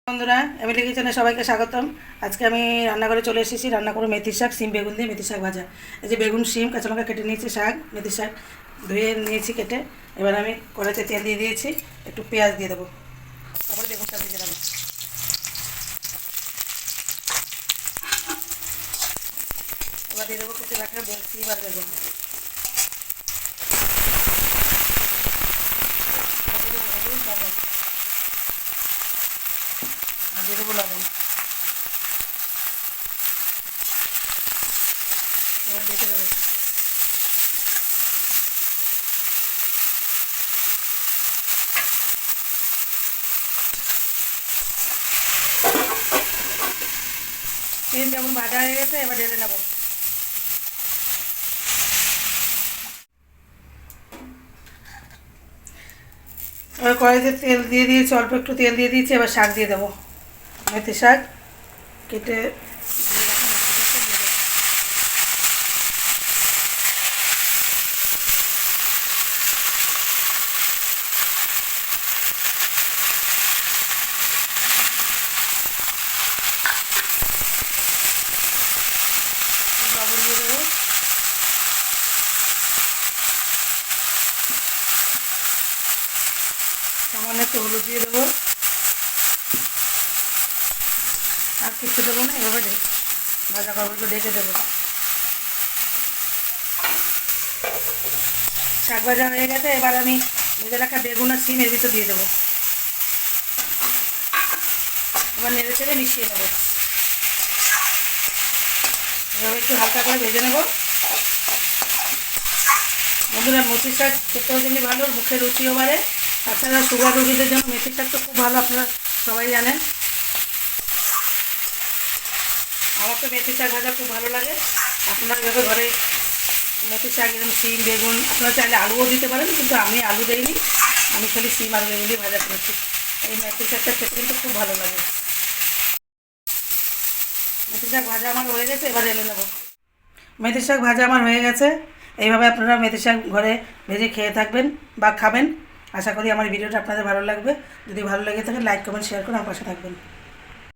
বন্ধুরা, এমএলএ কিচেনে সবাইকে স্বাগতম। আজকে আমি রান্নাঘরে চলে এসেছি। রান্না করব মেথির শাক, সিম বেগুন দিয়ে মেথি শাক ভাজা। এই যে বেগুন, সিম, কাঁচা লঙ্কা কেটে নিয়েছি, শাক মেথি শাক ধুয়ে নিয়েছি কেটে। এবার আমি কড়াইতে তেল দিয়ে দিয়েছি, একটু পেঁয়াজ দিয়ে দেবো, তারপরে বেগুনটা দিয়ে দেবো। এবার দিয়ে দেবো কেটে রাখা সিম আর বেগুন, দিয়ে দেবো লবণ। এবার দেখে দেবো। সিম বেগুন ভাজা হয়ে গেছে, এবার ঢেলে নেবো। এবার কড়াইতে তেল দিয়ে দিয়েছি, অল্প একটু তেল দিয়ে দিয়েছি। এবার শাক দিয়ে দেবো, মেথি শাক কেটে লবণ দিয়ে দেবো। সামান্য একটু হলুদ দিয়ে দেবো, আর কিছু দেবো না। এভাবে ভাজা কাপড়গুলো ঢেকে দেবো। শাক ভাজা হয়ে গেছে, এবার আমি ভেজে রাখা বেগুন আর সিম এর ভিতর দিয়ে দেবো। এবার নেড়ে চেড়ে মিশিয়ে নেবো। এভাবে একটু হালকা করে ভেজে নেবো। বন্ধুরা, মেথি শাক খেতেও যেমনি ভালো, মুখের রুচিও বাড়ে। তাছাড়া সুগার রোগীদের জন্য মেথি শাক তো খুব ভালো, আপনারা সবাই জানেন। আমার তো মেথি শাক ভাজা খুব ভালো লাগে। আপনারা এভাবে ঘরে মেথি শাক, এরকম সিম বেগুন, আপনারা চাইলে আলুও দিতে পারেন, কিন্তু আমি আলু দিইনি, আমি খালি সিম আর বেগুন দিয়ে ভাজা করেছি। এই মেথি শাকটা খেতে কিন্তু খুব ভালো লাগে। মেথি শাক ভাজা আমার হয়ে গেছে, এবার এনে নেবো। মেথি শাক ভাজা আমার হয়ে গেছে। এইভাবে আপনারা মেথি শাক ঘরে ভেজে খেয়ে থাকবেন বা খাবেন। আশা করি আমার ভিডিওটা আপনাদের ভালো লাগবে। যদি ভালো লেগে থাকে লাইক কমেন্ট শেয়ার করে আমার পাশে থাকবেন।